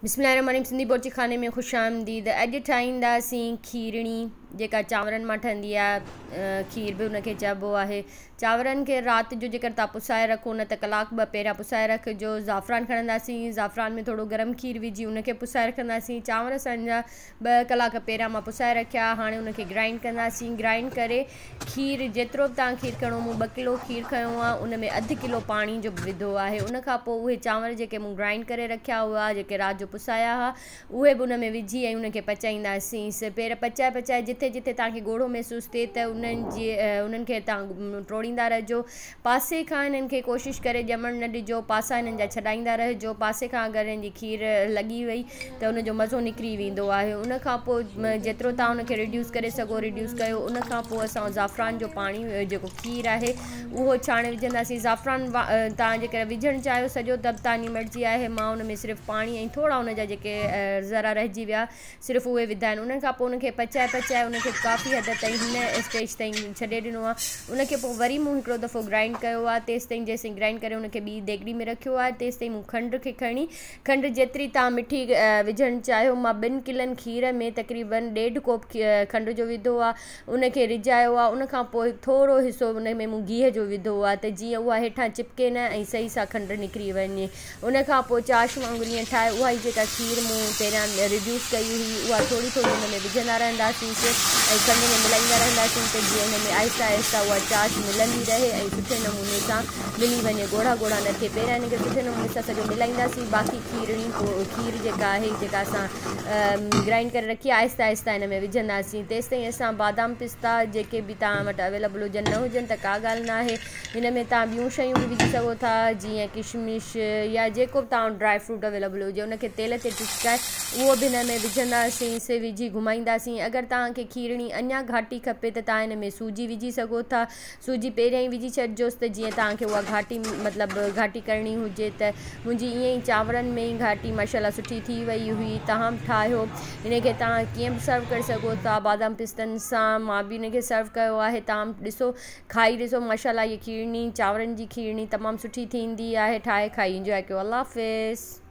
बिस्मिल्लाहिर्रहमानिर्रहीम। सिंधी बोर्ची खाने में खुश आमदीद। अॼु ठाहींदासीं खीरणी जेका चांवरनि मां ठहंदी आहे। खीर बि उनखे चइबो आहे। चांवरनि खे राति जो जेकर तव्हां पुसाए रखो न त कलाकु ॿ पहिरियां पुसाए रखिजो। ज़ाफ़रान खणंदासीं, ज़ाफ़रान में थोरो गरम खीर विझी उनखे पुसाए रखंदासीं। चांवर असांजा 2 कलाक पहिरियां मां पुसाए रखिया। हाणे उनखे ग्राइंड कंदासीं। ग्राइंड करे खीर जेतिरो बि तव्हां खीर खणो, मूं 2 किलो खीर खयो आहे, उन में 1/2 किलो पाणी जो विधो आहे। उनखां पोइ उहे चांवर जेके मूं ग्राइंड करे रखिया हुआ, जेके राति जो पुसाया हुआ, उहे बि उन में विझी ऐं उनखे पचाईंदासीं। पहिरियों पचाए जिथे जिथे तव्हांखे ॻोढ़ो महसूसु थिए त उन्हनि खे तव्हां टोड़ींदा रहिजो। पासे खां हिननि खे कोशिशि करे ॼमणु न ॾिजो, पासा हिननि जा छॾाईंदा रहिजो। पासे खां अगरि हिन जी खीर लॻी वई त उनजो मज़ो निकिरी वेंदो आहे। उनखां पोइ जेतिरो तव्हां उनखे रिड्यूस करे सघो रिड्यूस कयो। उनखां पोइ असां ज़ाफ़रान जो पाणी जेको खीर आहे उहो छाणे विझंदासीं। ज़ाफ़रान तव्हां जेकर विझणु चाहियो सॼो त तव्हांजी मर्ज़ी आहे। मां उन में सिर्फ़ु पाणी ऐं थोरा उनजा जेके ज़रा रहिजी विया सिर्फ़ु उहे विधा आहिनि। उनखां पोइ उनखे पचाए उनखे काफ़ी हद ताईं हिन स्टेज ताईं छॾे ॾिनो आहे। उनखे पोइ वरी मूं हिकिड़ो दफ़ो ग्राइंड कयो आहे। तेसि ताईं जेसिताईं ग्राइंड करे उनखे ॿी देगिड़ी में रखियो आहे, तेसि ताईं मूं खंड खे खणी खंड जेतिरी तव्हां मिठी विझणु चाहियो, मां 2 किलनि खीर में तक़रीबन 1.5 कोप खंड जो विधो आहे। उनखे रिझायो आहे। उनखां पोइ थोरो हिसो उन में मूं गिह जो विधो आहे त जीअं उहा हेठां चिपके न ऐं सही सां खंड निकिरी वञे। उनखां पोइ चाश वांगुरु ईअं ठाहे उहा ई जेका खीर मूं पहिरियां रिड्यूस कई हुई उहा थोरी हुन में विझंदा रहंदासीं ऐं खंड में मिलाईंदा रहंदासीं त जीअं हुन में आहिस्ता आहिस्ता उहा चाश मिलंदी रहे ऐं सुठे नमूने सां मिली वञे, ॻोढ़ा न थिए। पहिरियां हिनखे सुठे नमूने सां सॼो मिलाईंदासीं। बाक़ी खीर जेका आहे जेका असां ग्राइंड करे रखी आहे आहिस्ता आहिस्ता हिन में विझंदासीं। तेसि ताईं असां बादाम पिस्ता जेके बि तव्हां वटि अवेलेबल हुजनि न हुजनि त का ॻाल्हि न आहे। हिन में तव्हां ॿियूं शयूं बि विझी सघो था, जीअं किशमिश या जेको बि तव्हां ड्राई फ्रूट अवेलेबल हुजे उनखे तेल ते टुचकाए उहो बि हिन में विझंदासीं। से विझी घुमाईंदासीं। अगरि तव्हांखे खीरणी अञा घाटी खपे त तव्हां हिन में सूजी विझी सघो था। सूजी पहिरियां ई विझी छॾिजोसि त जीअं तव्हांखे उहा घाटी करणी हुजे त। मुंहिंजी ईअं ई चांवरनि में ई घाटी माशाल्लाह सुठी थी वई हुई। तव्हां बि ठाहियो। हिनखे तव्हां कीअं बि सर्व करे सघो था बादाम पिस्तनि सां। मां बि हिनखे सर्व कयो आहे। तव्हां ॾिसो, खाई ॾिसो, माशाल्लाह इहा खीरणी चांवरनि जी खीरणी तमामु सुठी थींदी आहे। ठाहे खाई इंजॉय कयो। अल्लाह हाफ़िज़।